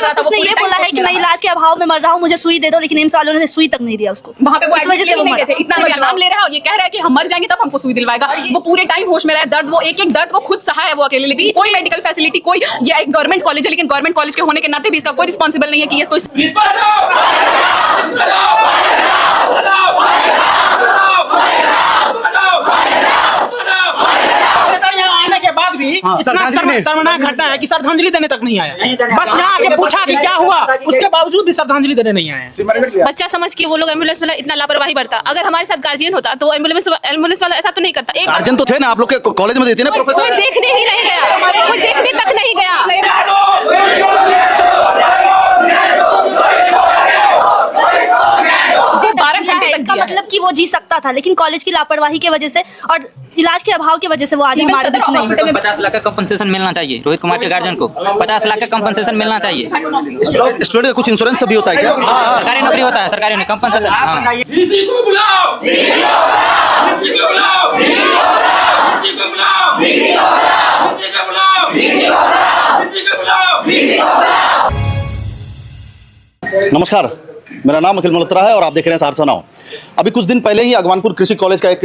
रहा था। उसने ये बोला है कि मैं इलाज के अभाव में मर रहा हूँ, मुझे सुई दे दो, लेकिन एम्स वालों ने सुई तक नहीं दिया उसको। वहाँ पे वो इस वजह से वो नहीं थे, इतना बड़ा नाम ले रहा है और ये कह रहा है कि हम मर जाएंगे तब हमको सुई दिलवाएगा। वो पूरे टाइम होश में रहा है, दर्द वो एक एक दर्द को खुद सहा है वो अकेले, लेकिन कोई मेडिकल फैसिलिटी, कोई ये एक गवर्नमेंट कॉलेज है, लेकिन गवर्नमेंट कॉलेज के होने के नाते भी इसका कोई रिस्पॉन्सिबल नहीं है कि ये कोई बाद भी इतना शर्मनाक घटना है कि श्रद्धांजलि देने तक नहीं आया। बस यहाँ आके पूछा कि क्या हुआ, उसके बावजूद भी श्रद्धांजलि देने नहीं आया। बच्चा समझ के वो लोग एम्बुलेंस वाला इतना लापरवाही बरता। अगर हमारे साथ गार्जियन होता तो एम्बुलेंस वाला ऐसा तो नहीं करता। एक गार्जियन तो थे ना आप लोग के कॉलेज में, देते ना प्रोफेसर। कोई देखने ही नहीं गया, कोई देखने तक नहीं गया। इसका मतलब कि वो जी सकता था, लेकिन कॉलेज की लापरवाही की वजह से और इलाज के अभाव की वजह से वो आज हमारे बीच नहीं है। 50 लाख का कंपनसेशन मिलना चाहिए रोहित कुमार के गार्जियन को। 50 लाख का कंपनसेशन मिलना चाहिए। स्टूडेंट का कुछ इंश्योरेंस भी होता है क्या? सरकारी नौकरी होता है, सरकारी नहीं कंपनसेशन। नमस्कार, मेरा नाम अखिल मल्होत्रा है और आप देख रहे हैं सहरसा नाउ। अभी कुछ दिन पहले ही अगवानपुर कृषि कॉलेज का एक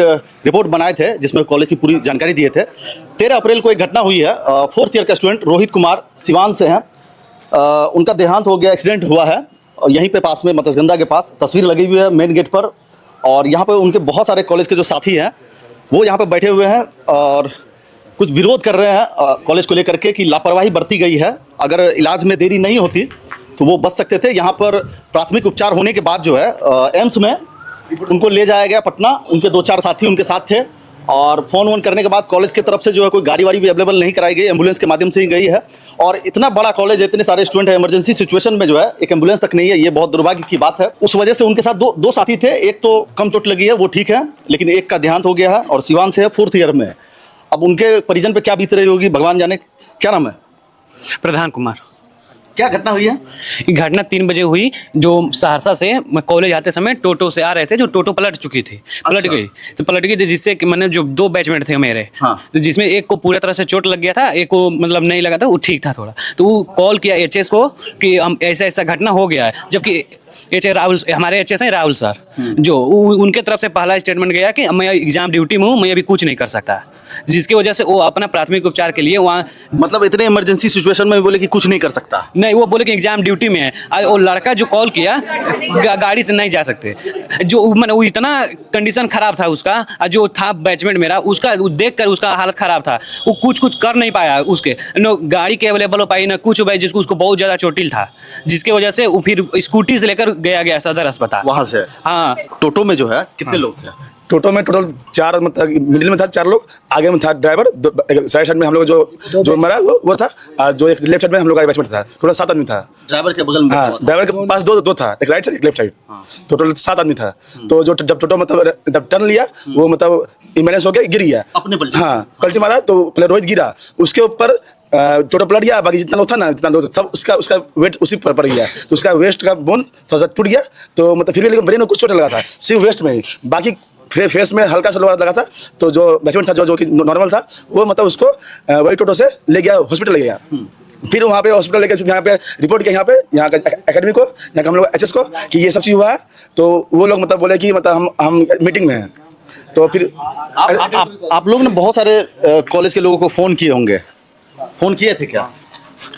रिपोर्ट बनाए थे जिसमें कॉलेज की पूरी जानकारी दिए थे। 13 अप्रैल को एक घटना हुई है। 4th ईयर का स्टूडेंट रोहित कुमार सिवान से हैं। उनका देहांत हो गया, एक्सीडेंट हुआ है यहीं पे पास में मत्स्यगंधा के पास। तस्वीर लगी हुई है मेन गेट पर और यहाँ पर उनके बहुत सारे कॉलेज के जो साथी हैं वो यहाँ पर बैठे हुए हैं और कुछ विरोध कर रहे हैं कॉलेज को लेकर के कि लापरवाही बरती गई है। अगर इलाज में देरी नहीं होती तो वो बच सकते थे। यहाँ पर प्राथमिक उपचार होने के बाद जो है एम्स में उनको ले जाया गया पटना। उनके 2-4 साथी उनके साथ थे और फ़ोन वोन करने के बाद कॉलेज की तरफ से जो है कोई गाड़ी वाड़ी भी अवेलेबल नहीं कराई गई, एम्बुलेंस के माध्यम से ही गई है। और इतना बड़ा कॉलेज है, इतने सारे स्टूडेंट है, इमरजेंसी सिचुएशन में जो है एक एम्बुलेंस तक नहीं है, ये बहुत दुर्भाग्य की बात है। उस वजह से उनके साथ दो साथी थे। एक तो कम चोट लगी है, वो ठीक है, लेकिन एक का देहांत हो गया है और सिवान से है, 4th ईयर में। अब उनके परिजन पर क्या बीत रही होगी भगवान जाने। क्या नाम है? प्रधान कुमार। क्या घटना हुई है? ये घटना 3 बजे हुई। जो सहरसा से कॉलेज आते समय टोटो से आ रहे थे, जो टोटो पलट चुकी थी, पलट गई थी, जिससे कि मैंने जो 2 बैचमेट थे मेरे, तो जिसमें एक को पूरी तरह से चोट लग गया था, एक को मतलब नहीं लगा था, वो ठीक था थोड़ा। तो वो कॉल किया एचएस को कि हम ऐसा घटना हो गया है, जबकि राहुल, हमारे एचएस हैं राहुल सर, जो उनके तरफ से पहला स्टेटमेंट गया कि मैं एग्जाम ड्यूटी में हूँ, मैं अभी कुछ नहीं कर सकता, जिसकी वजह से वो अपना प्राथमिक उपचार के लिए वहाँ, मतलब इतने इमरजेंसी सिचुएशन में बोले कि कुछ नहीं कर सकता। नहीं, वो बोले कि एग्जाम ड्यूटी में है। वो लड़का जो कॉल किया गाड़ी से नहीं जा सकते, जो मैंने वो इतना कंडीशन खराब था उसका, जो था बैचमेट मेरा, उसका देख कर उसका हालत खराब था। वो कुछ कर नहीं पाया, उसके न गाड़ी के अवेलेबल हो पाई न कुछ हो पाई, जिसको उसको बहुत ज़्यादा चोटिल था, जिसकी वजह से वो फिर स्कूटी से लेकर गया सदर अस्पताल वहाँ से। हाँ, टोटो में जो है कितने लोग थे? टोटो में टोटल 4, मतलब मिडिल में था 4 लोग, आगे में था ड्राइवर, साइड में हम लोग जो मरा वो था, और जो एक लेफ्ट साइड में हम लोग का बैचमेट था। टोटल 7 आदमी था। ड्राइवर के बगल में? हाँ, ड्राइवर के पास दो था, एक राइट साइड एक लेफ्ट साइड। तो टोटल 7 आदमी था। तो जो जब टोटो मतलब जब टर्न लिया वो मतलब इमरजेंस हो गया, गिर गया अपने पलटी। हाँ, पलटी मारा तो पहले रोहित गिरा, उसके ऊपर टोटो पलट गया। बाकी जितना लोग था ना, जितना लोग सब उसका वेट उसी पर पड़ गया, तो उसका वेस्ट का बोन थोड़ा सा टूट गया। तो मतलब फिर भी लेकिन ब्रेन में कुछ चोट लगा था, सिर्फ वेस्ट में ही, बाकी फेस में हल्का सा लगा था। तो जो बैचमेट था जो कि नॉर्मल था, वो मतलब उसको वही टोटो से ले गया, हॉस्पिटल ले गया। फिर वहाँ पे हॉस्पिटल लेके यहाँ पे रिपोर्ट किया, यहाँ का एकेडमी को, यहाँ का हम लोग एचएस को, कि ये सब चीज़ हुआ है। तो वो लोग मतलब बोले कि मतलब हम मीटिंग में हैं। तो फिर आप लोग ने बहुत सारे कॉलेज के लोगों को फ़ोन किए होंगे, फ़ोन किए थे क्या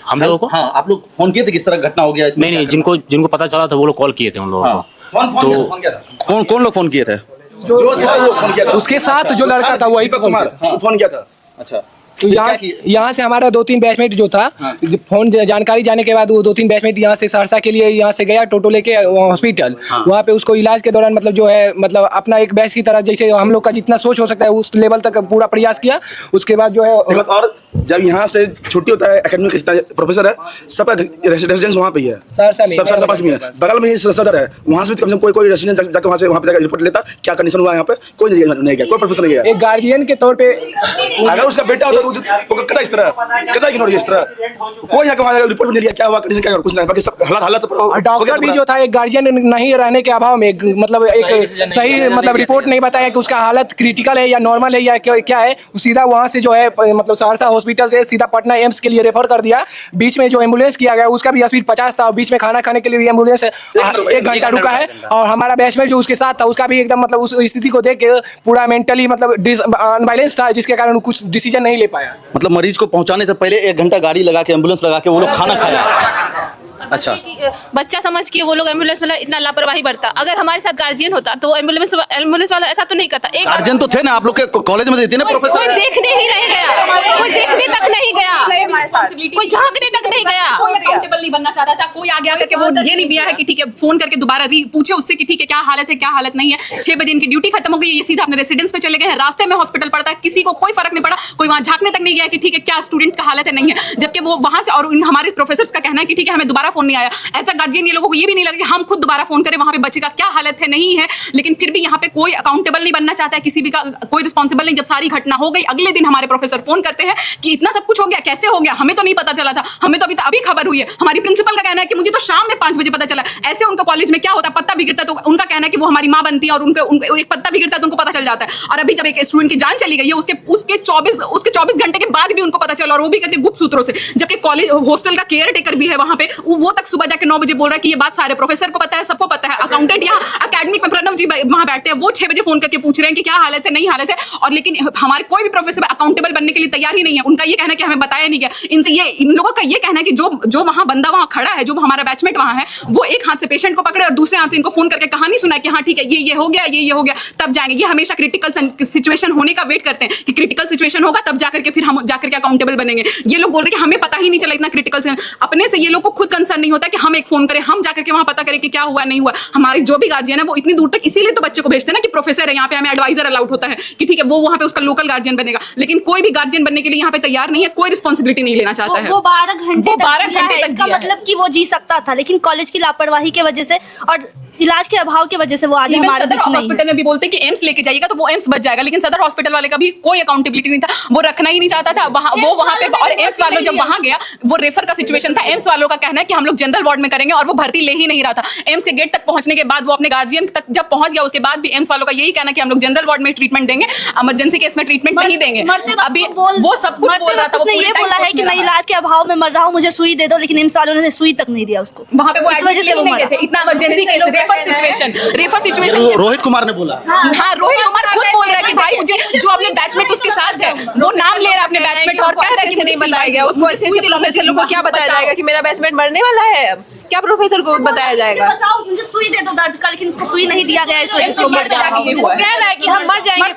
हम लोगों को? हाँ, आप लोग फ़ोन किए थे किस तरह घटना हो गया इसमें? नहीं, जिनको पता चला था वो लोग कॉल किए थे उन लोगों को। कौन लोग फ़ोन किए थे? जो फोन किया था उसके साथ जो लड़का था वही कुमार फोन किया था। अच्छा, तो यहाँ से हमारा 2-3 बैचमेट जो था, फोन जानकारी जाने के बाद वो 2-3 बैचमेट यहाँ से सहरसा के लिए यहाँ से गया टोटो लेके हॉस्पिटल। वहाँ पे उसको इलाज के दौरान मतलब जो है मतलब अपना एक बैच की तरह जैसे हम लोग का जितना सोच हो सकता है उस लेवल तक पूरा प्रयास किया। उसके बाद जो है और जब यहाँ से छुट्टी होता है एकेडमी के जितना प्रोफेसर है सबका रेसिडेंस वहाँ पे ही है, सहरसा पास में है, बगल में ही सदर है। वहाँ से कम से कम कोई रेसिडेंस जाकर वहाँ पे जाकर रिपोर्ट लेता क्या कंडीशन हुआ यहाँ पे, कोई नहीं गया, कोई प्रोफेसर नहीं गया। एक गार्जियन के तौर पे अगर उसका बेटा होता वो करता इस तरह, करता इग्नोर इस तरह। कोई यहाँ का रिपोर्ट नहीं लिया, क्या हुआ कंडीशन क्या हुआ, कुछ नहीं, बाकी सब हालात और डॉक्टर भी जो था एक गार्जियन नहीं रहने के अभाव में मतलब एक सही मतलब रिपोर्ट नहीं बताया कि उसका हालत क्रिटिकल है या नॉर्मल है या क्या है। सीधा वहाँ से जो है मतलब सहरसा हॉस्पिटल से सीधा पटना एम्स के लिए रेफर कर दिया। बीच में जो एम्बुलेंस किया गया उसका भी स्पीड 50 था और बीच में खाना खाने के लिए भी एम्बुलेंस 1 घंटा रुका है। और हमारा बैचमेट जो उसके साथ था उसका भी एकदम मतलब उस स्थिति को देख के पूरा मेंटली मतलब अनबैलेंस था, जिसके कारण कुछ डिसीजन नहीं ले पाया। मतलब मरीज को पहुंचाने से पहले 1 घंटा गाड़ी लगा के एम्बुलेंस लगा के वो लोग खाना खाया। अच्छा, बच्चा समझ के वो लोग एम्बुलेंस वाला इतना लापरवाही बरता। अगर हमारे साथ गार्जियन होता तो एम्बुलेंस वाला ऐसा तो नहीं करता। एक गार्जियन तो थे ना आप लोग के कॉलेज में, देते ना प्रोफेसर। कोई देखने ही नहीं गया, कोई देखने तक नहीं गया, कोई झांकने तक नहीं गया। कोई अकाउंटेबल नहीं बनना चाहता था। कोई आगे आकर के वो ये नहीं दिया है कि ठीक है फोन करके दोबारा पूछे उससे कि ठीक है क्या हालत है क्या हालत नहीं है। 6 बजे इनकी ड्यूटी खत्म हो गई, ये सीधा अपने रेसिडेंस पे चले गए हैं। रास्ते में हॉस्पिटल पड़ता है, किसी को कोई फर्क नहीं पड़ा। कोई वहां झांकने तक नहीं गया कि ठीक है क्या स्टूडेंट का हालत है नहीं है। जबकि वो वहां से और हमारे प्रोफेसर का कहना है कि ठीक है हमें दोबारा फोन नहीं आया। ऐसा गार्जियन ये लोगों को ये भी नहीं लगा कि हम खुद दोबारा फोन करें वहां पे बच्चे का क्या हालत है नहीं है। लेकिन फिर भी यहाँ पे कोई अकाउंटेबल नहीं बनना चाहता है, किसी भी का कोई रिस्पॉन्सिबल नहीं। जब सारी घटना हो गई अगले दिन हमारे प्रोफेसर फोन करते हैं कि इतना सब कुछ हो गया, कैसे हो गया, हमें तो नहीं पता चला था, हमें तो अभी खबर हुई है। हमारी प्रिंसिपल का कहना है कि मुझे तो शाम में 5 बजे पता चला। ऐसे उनका कॉलेज में क्या होता है, पत्ता बिगड़ता तो उनका कहना है कि वो हमारी माँ बनती है और उनका एक पत्ता बिगड़ता है तो उनको पता चल जाता है। और अभी जब एक स्टूडेंट की जान चली गई है उसके 24 घंटे के बाद भी उनको पता चला, और वो भी कहते गुप्त सूत्रों से। जबकि कॉलेज हॉस्टल का केयर टेकर भी है वहां पे, वो तक सुबह जाके 9 बजे बोल रहा है कि ये बात सारे प्रोफेसर को पता है, सबको पता है। अकाउंटेंट यहाँ अकेडमिक में प्रणव जी वहां बैठते हैं, वो 6 बजे फोन करके पूछ रहे हैं कि क्या हालत है नहीं हालत है। और लेकिन हमारे कोई भी प्रोफेसर अकाउंटेबल बनने के लिए तैयार ही नहीं है। उनका ये कहना है कि हमें बताया नहीं गया। इन लोगों का ये कहना है कि जो वहां बंदा वहां खड़ा है, जो हमारा बैचमेट वहां है, वो एक हाथ से पेशेंट को पकड़े और दूसरे हाथ से इनको फोन करके कहानी सुनाए कि हाँ ठीक है ये हो गया ये हो गया तब जाएंगे। ये हमेशा क्रिटिकल सिचुएशन होने का वेट करते हैं कि क्रिटिकल सिचुएशन होगा तब जाकर के फिर हम जाकर के अकाउंटेबल बनेंगे। ये लोग बोल रहे हैं कि हमें पता ही नहीं चला इतना क्रिटिकल। अपने से ये लोग को खुद कंसर्न नहीं होता कि हम एक फोन करें, हम जाकर के वहां पता करें कि क्या हुआ नहीं हुआ। हमारे जो भी गार्जियन है वो इतनी दूर तक इसीलिए तो बच्चे को भेजते हैं ना कि प्रोफेसर है यहाँ पे, हमें एडवाइजर अलाउड होता है कि ठीक है वो वहां पे उसका लोकल गार्जियन बनेगा। लेकिन कोई भी गार्जियन बनने के लिए यहाँ पे तैयार नहीं है, कोई रिस्पॉन्सिबिलिटी नहीं लेना चाहता है। वो 12 घंटे तक इसका मतलब कि वो जी सकता था, लेकिन कॉलेज की लापरवाही की वजह से और इलाज के अभाव की वजह से वो आज हमारे बीच नहीं है। हॉस्पिटल में भी बोलते हैं कि एम्स लेके जाइएगा तो वो एम्स बच जाएगा, लेकिन सदर हॉस्पिटल वाले का भी कोई अकाउंटेबिलिटी नहीं था। वो रखना ही नहीं चाहता था वहां पे। और एम्स वालों जब वहां गया वो रेफर का सिचुएशन था। एम्स वालों का कहना है कि हम लोग जनरल वार्ड में करेंगे और वो भर्ती ले ही नहीं रहा था। एम्स के गेट तक पहुंचने के बाद वो अपने गार्जियन तक जब पहुंच गया उसके बाद भी एम्स वालों का यही कहना कि हम लोग जनरल वार्ड में ट्रीटमेंट देंगे, इमरजेंसी केस में ट्रीटमेंट नहीं देंगे। अभी वो सब कुछ बोल रहा था। उसने ये बोला है कि मैं इलाज के अभाव में मर रहा हूँ, मुझे सुई दे दो, लेकिन एम्स वालों ने सुई तक नहीं दिया उसको। वहां पे वो नहीं गए थे। इतना emergency case, refer situation Rohit Kumar ने बोला। हाँ, रोहित कुमार खुद बोल रहा है कि भाई मुझे जो अपने बैचमेट उसके साथ है वो नाम ले रहा है अपने बैचमेट और कह रहा है कि नहीं बताया गया उसको। ऐसे प्रोफेसर लोगों को क्या बताया जाएगा कि मेरा बैचमेट मरने वाला है? अब क्या प्रोफेसर को बताया जाएगा? मुझे सुई दे दो दर्द का, लेकिन उसको सुई नहीं दिया गया, इस वजह से वो मर जाएगा। हम मर जाएंगे।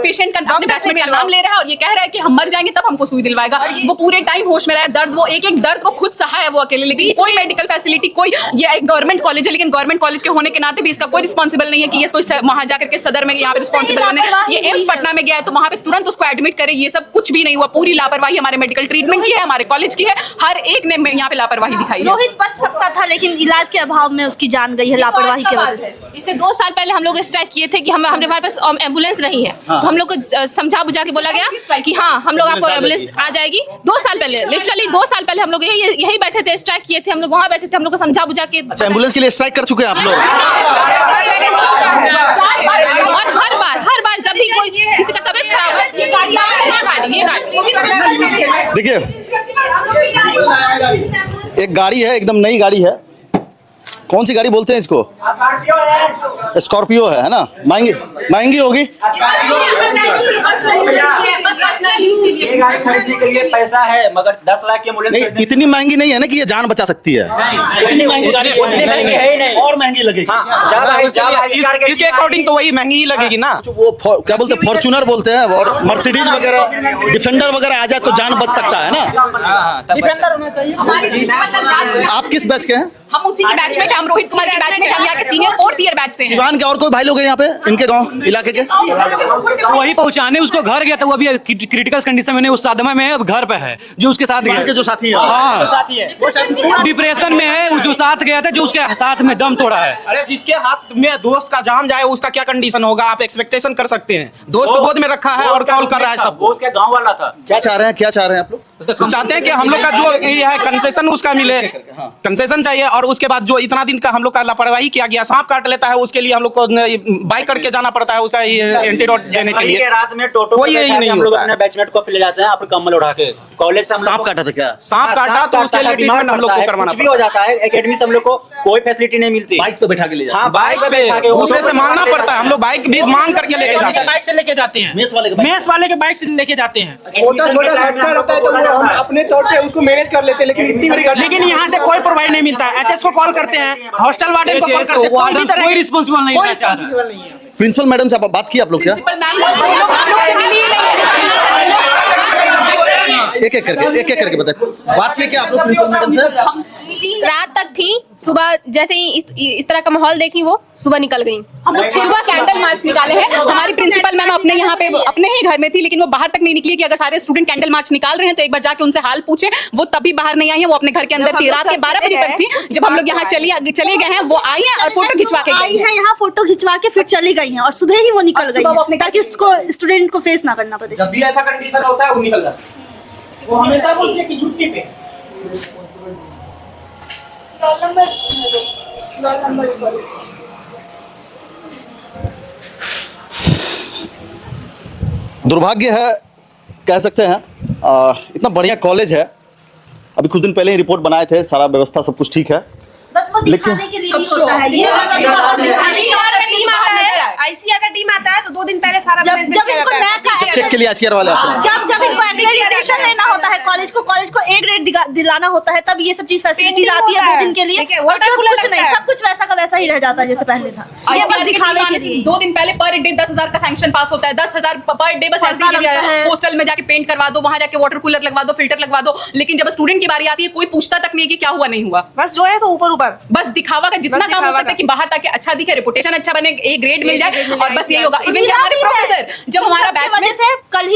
पेशेंट का अपने बैचमेट का नाम ले रहा है और ये कह रहा है कि हम मर जाएंगे तब हमको सुई दिलवाएगा। वो पूरे टाइम होश में रहा है, दर्द वो एक दर्द को खुद सहा है वो अकेले, लेकिन कोई मेडिकल फैसिलिटी कोई, ये एक गवर्नमेंट कॉलेज है लेकिन गवर्नमेंट कॉलेज के होने के नाते भी इसका कोई रिस्पॉन्सिबल नहीं है कि ये कोई वहां जाकर के सदर में यहाँ पे रिस्पॉन्सिबल बने। ये एम्स पटना में गया है तो वहां पे तुरंत उसको एडमिट करे, ये सब कुछ भी नहीं हुआ। पूरी लापरवाही हमारे मेडिकल ट्रीटमेंट की है, हमारे कॉलेज की है, हर एक ने यहाँ पे लापरवाही दिखाई है। रोहित बच सकता था लेकिन इलाज के अभाव में उसकी जान गई है लापरवाही की वजह से। इससे 2 साल पहले हम लोग स्ट्राइक किए थे कि हमारे पास एम्बुलेंस नहीं है। तो हम लोग को समझा बुझा के बोला गया कि हाँ हम लोग आपको एम्बुलेंस आ जाएगी। 2 साल पहले, लिटरली 2 साल पहले हम लोग यही बैठे थे, स्ट्राइक किए थे, हम लोग वहाँ बैठे थे, हम लोग को समझा बुझा के। अच्छा, एम्बुलेंस के लिए स्ट्राइक कर चुके हैं आप लोग? और हर बार जब भी कोई किसी का तबीयत खराब है ये गाड़ी देखिए, एक गाड़ी है, एकदम नई गाड़ी है। कौन सी गाड़ी बोलते हैं इसको? स्कॉर्पियो है ना? महंगी होगी। ये गाड़ी खरीदने के लिए पैसा है मगर 10 लाख की एम्बुलेंस नहीं, इतनी महंगी नहीं है ना कि ये जान बचा सकती है। इतनी महंगी गाड़ी है नहीं, और महंगी लगेगी। इसके अकॉर्डिंग तो वही महंगी ही लगेगी ना। वो क्या बोलते हैं, फॉर्च्यूनर बोलते हैं, और मर्सिडीज वगैरह, डिफेंडर वगैरह आ जाए तो जान बच सकता है ना। डिफेंडर होना चाहिए। आप किस बैच के हैं? हम उसी के बैचमेट, हम रोहित कुमार के बैचमेट, हम यहाँ के सीनियर 4 4th ईयर बैच से हैं। सिवान के और कोई भाई लोग हैं यहाँ पे इनके गांव इलाके के? वही पहुंचाने उसको घर गया था, वो अभी क्रिटिकल कंडीशन में उस सादमा में है, अब घर पे है जो उसके साथ गया। के जो साथी हैं हाँ, डिप्रेशन में है, जो साथ गया था, जो उसके साथ में दम तोड़ा है। अरे जिसके हाथ में दोस्त का जान जाए उसका क्या कंडीशन होगा, आप एक्सपेक्टेशन कर सकते हैं। दोस्त गोद में रखा है और कॉल कर रहा है सबको। उसके गांव वाला था। क्या चाह रहे हैं आप लोग? चाहते हैं कि हम लोग का जो ये है कंसेशन उसका मिले, कंसेशन चाहिए। और उसके बाद जो इतना दिन का हम लोग का लापरवाही किया गया, सांप काट लेता है उसके लिए हम लोग को बाइक करके जाना पड़ता है उसका एंटीडोट देने के लिए। रात में टोटो कोई यही नहीं हम लोग होता है। अपने बैचमेट को ले जाते हैं अपने कम्बल उठा के कॉलेज से। सांप काटा था क्या? सांप काटा तो उसके लिए ट्रीटमेंट हम लोग को करवाना कुछ भी हो जाता है। एकेडमी से हम लोग को कोई फैसिलिटी नहीं मिलती। बाइक पे बैठा के ले जाते हैं। हाँ, बाइक पे दूसरे से मांगना पड़ता है। हम लोग बाइक भी मांग करके लेके जाते हैं। बाइक से लेके जाते हैं, मेस वाले के बाइक से लेके जाते हैं। छोटा घटना रहता है तो वो हम अपने तौर पे उसको मैनेज कर लेते हैं, लेकिन इतनी बड़ी घटना लेकिन यहाँ से कोई प्रोवाइड नहीं मिलता है। एचएस को कॉल करते हैं, हॉस्टल वार्डन को कॉल करते हैं, कोई रिस्पॉन्सिबल नहीं रहना चाह रहा। प्रिंसिपल मैडम से आप बात की आप लोग क्या? प्रिंसिपल मैम हम लोग से मिली ही नहीं। एक एक करके बताए। बात की क्या आप लोग प्रिंसिपल मैडम से? रात तक थी, सुबह जैसे ही इस तरह का माहौल देखी वो सुबह निकल गई। हम लोग सुबह कैंडल मार्च निकाले हैं। हमारी प्रिंसिपल मैम अपने यहाँ पे अपने ही घर में थी, लेकिन वो बाहर तक नहीं निकली कि अगर सारे स्टूडेंट कैंडल मार्च निकाल रहे हैं तो एक बार जाके उनसे हाल पूछे। वो तभी बाहर नहीं आई है, वो अपने घर के अंदर थी। रात के 12 बजे तक थी। जब हम लोग यहाँ चले गए हैं, वो आई है और फोटो खिंचवा के आई है, यहाँ फोटो खिंचवा के फिर चली गई हैं और सुबह ही वो निकल गई हैं, ताकि उसको स्टूडेंट को फेस ना करना पड़े। जब भी ऐसा कंडीशन होता है वो निकल जाता है। वो हमेशा बोलते हैं कि छुट्टी पे। दुर्भाग्य है कह सकते हैं। इतना बढ़िया कॉलेज है। अभी कुछ दिन पहले ही रिपोर्ट बनाए थे, सारा व्यवस्था सब कुछ ठीक है, बस वो दिखाने के लिए ही होता है ये। आईसीआर का टीम आता है तो 2 दिन पहले सारा जब इनको नया चेक के लिए आईसीआर वाले आते हैं। जब इनको एक्रेडिटेशन लेना होता है, कॉलेज को ए ग्रेड दिलाना होता है, तब ये सब चीज फैसिलिटीज आती है 2 दिन के लिए। और कुछ नहीं, सब कुछ वैसा का वैसा ही रह जाता है जैसे पहले था। ये बस दिखावे के लिए। 2 दिन पहले पर डे 10,000 का सैंक्शन पास होता है। 10,000 पर डे बस ऐसे ही है। हॉस्टल में जाके पेंट करवा दो, वहां जाके वाटर कूलर लगवा दो, फिल्टर लगवा दो। लेकिन जब स्टूडेंट की बारी आती है कोई पूछता तक नहीं कि क्या हुआ नहीं हुआ। बस जो है तो ऊपर बस दिखावा का जितना काम हो सकता है कि बाहर ताकि अच्छा दिखे, रेपुटेशन अच्छा बने, ए ग्रेड मिल जाए और बस यही होगा। इवन हमारे प्रोफेसर जब हमारा बैच में से कल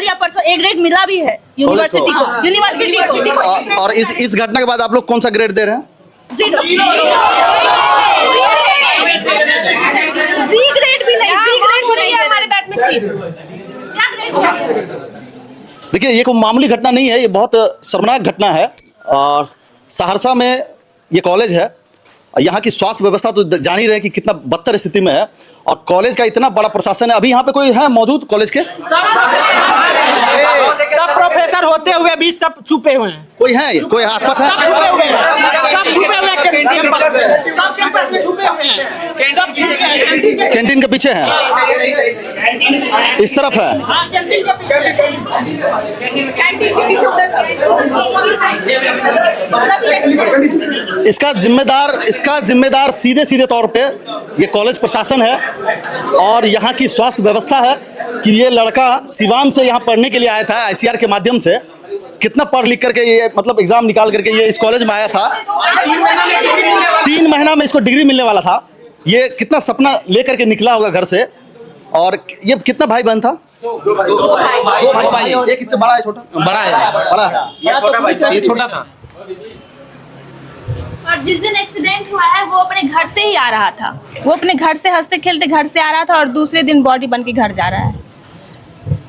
या परसों ए ग्रेड मिला भी है यूनिवर्सिटी को। और इस घटना के बाद आप लोग कौन सा ग्रेड दे रहे हैं? ज़ीरो। ज़ी ग्रेड भी नहीं, ज़ी ग्रेड भी नहीं हमारे बैच में थी। क्या ग्रेड? देखिए ये कोई मामूली घटना नहीं है, ये बहुत शर्मनाक घटना है। और सहरसा में ये कॉलेज है, यहाँ की स्वास्थ्य व्यवस्था तो जान ही रहे हैं कि कितना बदतर स्थिति में है। और कॉलेज का इतना बड़ा प्रशासन है। अभी यहाँ पे कोई है मौजूद कॉलेज के? सब प्रोफेसर होते हुए भी सब छुपे हुए हैं। कोई है? कोई आसपास है? सब छुपे हुए हैं, सब छुपे हुए हैं, सब कैंपस में छुपे हुए हैं, सब छुपे हैं। कैंटीन के पीछे है, इस तरफ है। कैंटीन के पीछे उधर सब। इसका जिम्मेदार सीधे तौर पे ये कॉलेज प्रशासन है और यहाँ की स्वास्थ्य व्यवस्था है कि ये लड़का सिवान से यहाँ पढ़ने के लिए आया था आईसीआर के माध्यम से। कितना पढ़ लिख करके ये मतलब एग्जाम निकाल करके ये इस कॉलेज में आया था। 3 महीना में इसको डिग्री मिलने वाला था। ये कितना सपना लेकर के निकला होगा घर से। और ये कितना भाई बहन था? 2 भाई। एक इससे बड़ा है, छोटा? बड़ा है। ये छोटा था। और जिस दिन एक्सीडेंट हुआ है वो अपने घर से ही आ रहा था। वो अपने घर से हंसते खेलते घर से आ रहा था और दूसरे दिन बॉडी बन के घर जा रहा है।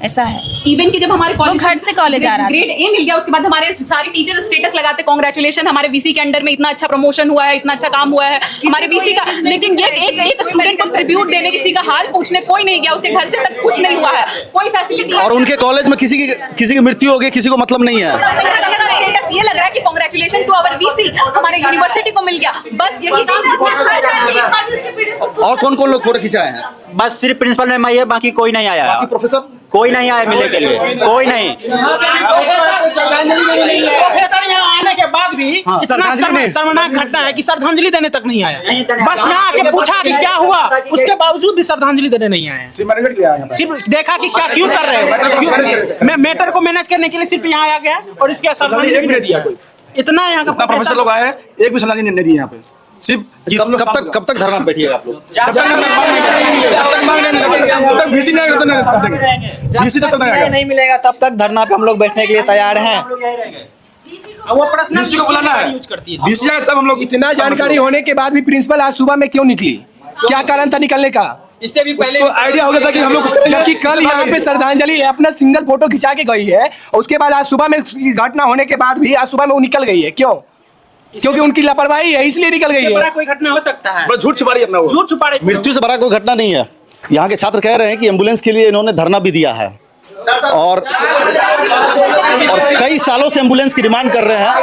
ऐसा है। इवन कि जब हमारे कॉलेज घर से कॉलेज आ रहा था, ग्रेड ए मिल गया, उसके बाद हमारे सारे टीचर स्टेटस लगाते, कांग्रेचुलेशन हमारे वीसी के अंडर में इतना अच्छा प्रमोशन हुआ है, इतना अच्छा काम हुआ है हमारे वीसी का। लेकिन ये एक स्टूडेंट को ट्रिब्यूट देने, किसी का हाल पूछने कोई नहीं गया, उसके घर से तक कुछ नहीं हुआ है, कोई फैसिलिटी। और उनके कॉलेज में किसी की मृत्यु हो गई, किसी को मतलब नहीं है। स्टेटस ये लग रहा है कि कांग्रेचुलेशन टू आवर वीसी, हमारे यूनिवर्सिटी को मिल गया, बस यही। और कौन लोग फोटो खिंचाए हैं? बस सिर्फ प्रिंसिपल मैम आई है, बाकी कोई नहीं आया। बाकी प्रोफेसर कोई नहीं आया मिलने के लिए, कोई नहीं। प्रोफेसर यहाँ आने के बाद भी इतना शर्मनाक घटना है कि श्रद्धांजलि देने तक नहीं आया। बस यहाँ आके पूछा कि क्या हुआ, उसके बावजूद भी श्रद्धांजलि देने नहीं आए। सिर्फ देखा कि क्या क्यों कर रहे हो, मैटर को मैनेज करने के लिए सिर्फ यहाँ आया गया और इसके श्रद्धांजलि दिया। इतना यहाँ का प्रोफेसर लोग आए, एक भी श्रद्धांजलि नहीं दी यहाँ पे। सिर्फ कब तक धरना बैठिएगा आप लोग? नहीं मिलेगा तब तक धरना पे हम लोग बैठने के लिए तैयार हैं। वो पर्सनल को बुलाना है यूज करती है। बीसी तब हम लोग इतना जानकारी होने के बाद भी प्रिंसिपल आज सुबह में क्यों निकली? क्या कारण था निकलने का? इससे भी पहले आइडिया हो गया था कि हम लोग क्योंकि कल यहाँ पे श्रद्धांजलि अपना सिंगल फोटो खिंचा के गई है और उसके बाद आज सुबह में घटना होने के बाद भी आज सुबह में वो निकल गई है। क्यों? क्योंकि उनकी लापरवाही है, इसलिए निकल गई है। कोई घटना हो सकता है, झूठ छुपा रही है अपना, वो झूठ छुपा रही। मृत्यु से बड़ा कोई घटना नहीं है। यहाँ के छात्र कह रहे हैं कि एम्बुलेंस के लिए इन्होंने धरना भी दिया है और कई सालों से एम्बुलेंस की डिमांड कर रहे हैं।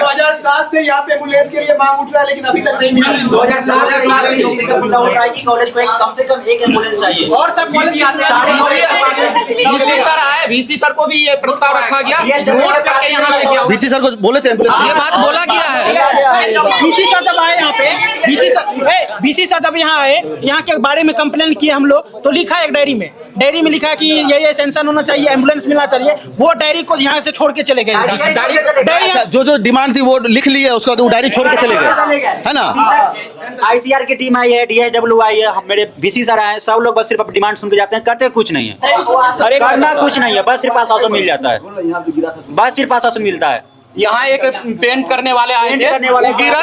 2007 से यहाँ पे एम्बुलेंस के लिए मांग उठ रहा है लेकिन अभी तक नहीं मिली। 2007 से कॉलेज को कम से कम एक एम्बुलेंस चाहिए और सब सर आए, VC सर को भी ये प्रस्ताव रखा गया, नोट करके यहाँ से गया। VC सर को बोले थे एम्बुलेंस ये बात बोला गया है। VC सर जब आए यहाँ पे, VC सर जब यहाँ आए, यहाँ के बारे में कंप्लेन किए हम लोग, तो लिखा है एक डायरी में लिखा है कि ये सेंशन होना चाहिए, एम्बुलेंस मिलना चाहिए। वो डायरी को यहाँ से छोड़ के चले गए। अच्छा, जो डिमांड थी वो लिख ली है, उसका वो डायरी छोड़ के चले गए, है ना? ICR की टीम आई है, DIW आई है, मेरे VC सर आए, सब लोग बस सिर्फ डिमांड सुन के जाते हैं, करते कुछ नहीं है, करना कुछ नहीं है, बस सिर्फ आश्वासन मिल जाता है, बस सिर्फ आश्वासन मिलता है। यहाँ एक पेंट करने वाले आए थे, वो गिरा,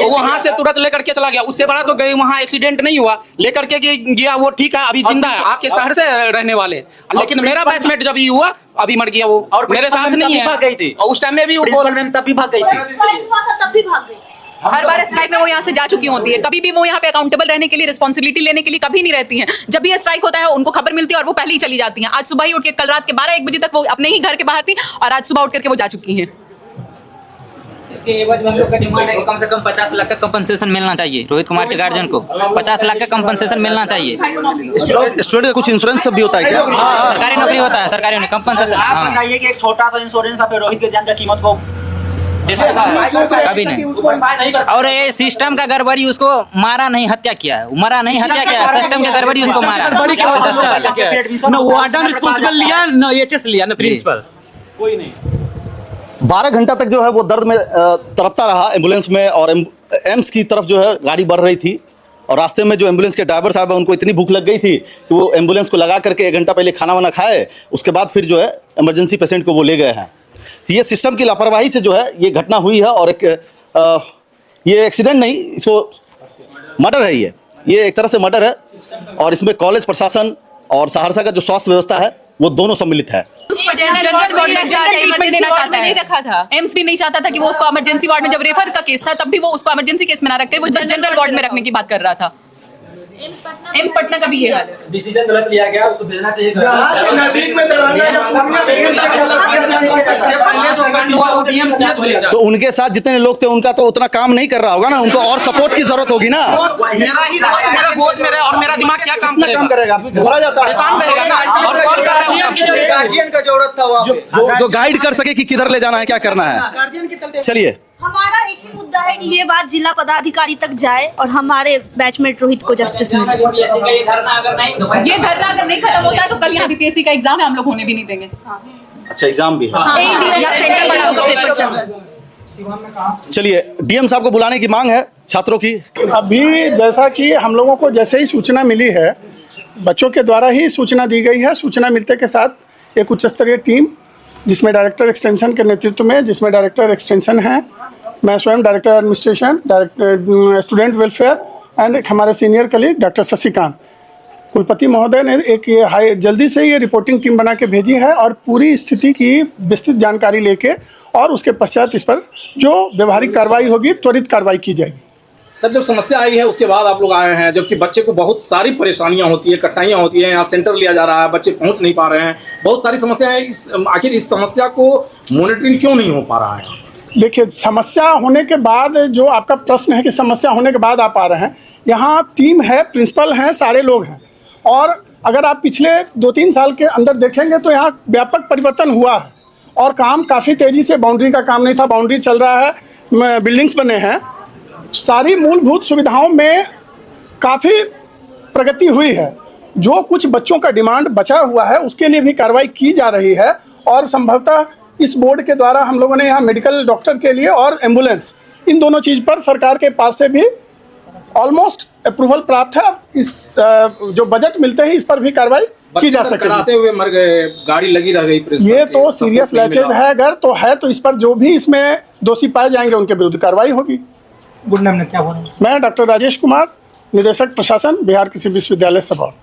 वहाँ से तुरंत लेकर के चला गया। उससे बड़ा तो गए, वहाँ एक्सीडेंट नहीं हुआ, लेकर के गया, वो ठीक है, अभी जिंदा है, आपके शहर से रहने वाले। लेकिन मेरा बैचमेट जब ये हुआ, अभी मर गया वो, और मेरे साथ नहीं है। भाग गई थी, और उस टाइम में भी तब भी भाग गई थी। हर बार स्ट्राइक में वो यहाँ से जा चुकी होती है, कभी भी वो यहाँ पे अकाउंटेबल रहने के लिए, रिस्पॉन्सिबिलिटी लेने के लिए कभी नहीं रहती हैं। जब भी ये स्ट्राइक होता है उनको खबर मिलती है और वो पहले ही चली जाती हैं। आज सुबह ही उठ के, कल रात के 12-1 बजे तक वो अपने ही घर के बाहर थी और आज सुबह उठ करके वो जा चुकी हैं। इसके एवज में हम लोग का डिमांड है कि कम से कम 50 लाख का कंपनसेशन मिलना चाहिए रोहित कुमार के गार्जियन को। 50 लाख का कंपनसेशन मिलना चाहिए। स्टूडेंट का कुछ इंश्योरेंस सब भी होता है क्या? सरकारी नौकरी होता है, सरकारी कंपनसेशन। आप बताइए कि एक छोटा सा इंश्योरेंस आप रोहित के जान का कीमत को कभी नहीं। और ये सिस्टम का गड़बड़ी, उसको मारा नहीं, हत्या किया है, मरा नहीं, हत्या किया है, सिस्टम का गड़बड़ी उसको मारा। कोई नहीं। 12 घंटा तक जो है वो दर्द में तड़पता रहा एम्बुलेंस में, और एम्स की तरफ जो है गाड़ी बढ़ रही थी और रास्ते में जो एम्बुलेंस के ड्राइवर साहब है उनको इतनी भूख लग गई थी कि वो एम्बुलेंस को लगा करके 1 घंटा पहले खाना वाना खाए, उसके बाद फिर जो है इमरजेंसी पेशेंट को वो ले गए हैं। ये सिस्टम की लापरवाही से जो है ये घटना हुई है, और ये एक्सीडेंट नहीं, इसको मर्डर है। ये एक तरह से मर्डर है, और इसमें कॉलेज प्रशासन और सहरसा का जो स्वास्थ्य व्यवस्था है वो दोनों सम्मिलित है। जनरल वार्ड में ट्रीटमेंट देना चाहता है, नहीं रखा था। एम्स भी नहीं चाहता था कि वो उसको इमरजेंसी वार्ड में, जब रेफर का केस था तब भी वो उसको इमरजेंसी केस में ना रखते, वो जनरल वार्ड में रखने की बात कर रहा था। एम्स पटना का भी ये हाल है। डिसीजन गलत लिया गया, उसको भेजना चाहिए। तो उनके साथ जितने लोग थे उनका तो उतना काम नहीं कर रहा होगा ना, उनको और सपोर्ट की जरूरत होगी ना। मेरा ही दोस्त, मेरा गोद में रहे, और मेरा दिमाग क्या काम करेगा? घबरा जाता है, परेशान रहेगा ना, और कॉल कर रहा हूँ। गार्जियन का जरूरत था जो गाइड कर सके कि किधर ले जाना है, क्या करना है। चलिए, हमारा एक ही मुद्दा है कि ये बात जिला पदाधिकारी तक जाए और हमारे बैचमेट रोहित को जस्टिस मिले। ये धरना अगर नहीं खत्म होता है तो कल यहाँ बीपीएससी का एग्जाम है, हम लोग होने भी नहीं देंगे। अच्छा, एग्जाम भी है। या सेंटर बड़ा होगा, पेपर चल रहा है। चलिए, डीएम साहब को बुलाने की मांग है छात्रों की। अभी जैसा कि हम लोगों को जैसे ही सूचना मिली है, बच्चों के द्वारा ही सूचना दी गई है। सूचना मिलते के साथ एक उच्च स्तरीय टीम, जिसमें डायरेक्टर एक्सटेंशन के नेतृत्व में, जिसमें डायरेक्टर एक्सटेंशन है, मैं स्वयं director administration, director student welfare and एक हमारे सीनियर कलीग डॉक्टर शशिकांत, कुलपति महोदय ने एक ये जल्दी से ये रिपोर्टिंग टीम बना के भेजी है, और पूरी स्थिति की विस्तृत जानकारी लेके और उसके पश्चात इस पर जो व्यवहारिक कार्रवाई होगी, त्वरित कार्रवाई की जाएगी। सर, जब समस्या आई है उसके बाद आप लोग आए हैं, जबकि बच्चे को बहुत सारी परेशानियां होती है, कठिनाइयां होती हैं, यहाँ सेंटर लिया जा रहा है, बच्चे पहुंच नहीं पा रहे हैं, बहुत सारी समस्याएं हैं। आखिर इस समस्या को मॉनिटरिंग क्यों नहीं हो पा रहा है? देखिए, समस्या होने के बाद, जो आपका प्रश्न है कि समस्या होने के बाद आप आ रहे हैं, यहाँ टीम है, प्रिंसिपल हैं, सारे लोग हैं, और अगर आप पिछले 2-3 साल के अंदर देखेंगे तो यहाँ व्यापक परिवर्तन हुआ है, और काम काफ़ी तेज़ी से, बाउंड्री का काम नहीं था, बाउंड्री चल रहा है, बिल्डिंग्स बने हैं, सारी मूलभूत सुविधाओं में काफ़ी प्रगति हुई है। जो कुछ बच्चों का डिमांड बचा हुआ है उसके लिए भी कार्रवाई की जा रही है, और संभवतः इस बोर्ड के द्वारा हम लोगों ने यहाँ मेडिकल डॉक्टर के लिए और एम्बुलेंस, इन दोनों चीज़ पर सरकार के पास से भी ऑलमोस्ट अप्रूवल प्राप्त है। इस जो बजट मिलते हैं इस पर भी कार्रवाई की जा सके। कराते हुए मर गए, गाड़ी लगी रह गई, ये तो सीरियस लैचेज है, अगर तो है तो इस पर जो भी इसमें दोषी पाए जाएंगे उनके विरुद्ध कार्रवाई होगी। गुड नाम ने क्या बोला? मैं डॉक्टर राजेश कुमार, निदेशक प्रशासन, बिहार कृषि विश्वविद्यालय सबौर।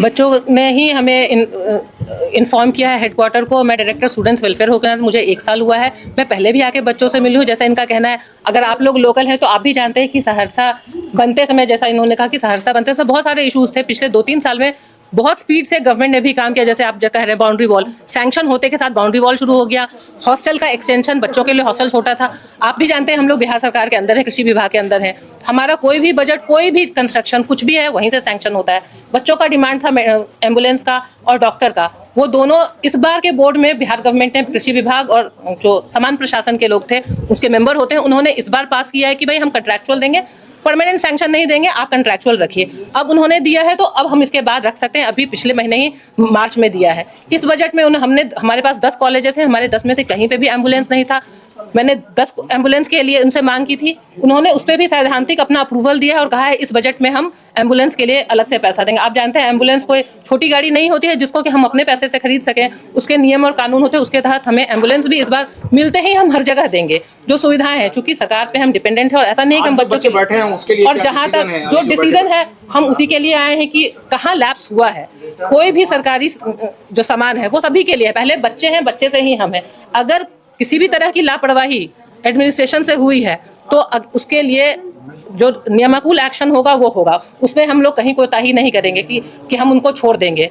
बच्चों ने ही हमें इन्फॉर्म किया है हेडक्वार्टर को। मैं डायरेक्टर स्टूडेंट्स वेलफेयर होकर मुझे 1 साल हुआ है। मैं पहले भी आके बच्चों से मिली हूँ। जैसा इनका कहना है, अगर आप लोग लोकल हैं तो आप भी जानते हैं कि सहरसा बनते समय, जैसा इन्होंने कहा कि सहरसा बनते समय बहुत सारे इश्यूज थे। पिछले 2-3 साल में बहुत स्पीड से गवर्नमेंट ने भी काम किया। जैसे आप जो कह रहे हैं बाउंड्री वॉल सैंक्शन होते के साथ बाउंड्री वॉल शुरू हो गया। हॉस्टल का एक्सटेंशन, बच्चों के लिए हॉस्टल छोटा था। आप भी जानते हैं हम लोग बिहार सरकार के अंदर है, कृषि विभाग के अंदर है। हमारा कोई भी बजट, कोई भी कंस्ट्रक्शन कुछ भी है वहीं से सैंक्शन होता है। बच्चों का डिमांड था एम्बुलेंस का और डॉक्टर का, वो दोनों इस बार के बोर्ड में बिहार गवर्नमेंट ने, कृषि विभाग और जो समान प्रशासन के लोग थे उसके मेंबर होते हैं, उन्होंने इस बार पास किया है कि भाई हम कंट्रैक्चुअल देंगे, परमानेंट सैंक्शन नहीं देंगे, आप कंट्रैक्चुअल रखिए। अब उन्होंने दिया है तो अब हम इसके बाद रख सकते हैं। अभी पिछले महीने ही मार्च में दिया है। इस बजट में हमने, हमारे पास 10 कॉलेजेस हैं, हमारे 10 में से कहीं पे भी एम्बुलेंस नहीं था। मैंने 10 एम्बुलेंस के लिए उनसे मांग की थी, उन्होंने उस पर भी सैद्धांतिक अपना अप्रूवल दिया है और कहा है इस बजट में हम एम्बुलेंस के लिए अलग से पैसा देंगे। आप जानते हैं एम्बुलेंस कोई छोटी गाड़ी नहीं होती है जिसको कि हम अपने पैसे से खरीद सकें, उसके नियम और कानून होते हैं। उसके तहत हमें एम्बुलेंस भी इस बार मिलते ही हम हर जगह देंगे जो सुविधाएं हैं। चूंकि सरकार पे हम डिपेंडेंट है और ऐसा नहीं कि हम बच्चों के बैठे हैं उसके लिए, और जहाँ तक जो डिसीजन है हम उसी के लिए आए हैं कि कहाँ लैप्स हुआ है। कोई भी सरकारी जो सामान है वो सभी के लिए है। पहले बच्चे हैं, बच्चे से ही हम हैं। अगर किसी भी तरह की लापरवाही एडमिनिस्ट्रेशन से हुई है तो उसके लिए जो नियमानुकूल एक्शन होगा वो होगा। उसमें हम लोग कहीं कोताही नहीं करेंगे कि हम उनको छोड़ देंगे।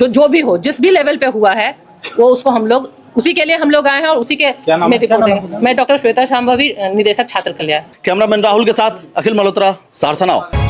जो भी हो, जिस भी लेवल पे हुआ है वो उसको हम लोग, उसी के लिए हम लोग आए हैं और उसी के में रिपोर्ट देंगे। मैं डॉक्टर श्वेता शांभवी, निदेशक छात्र कल्याण। कैमरामैन राहुल के साथ अखिल मल्होत्रा, सहरसा नाउ।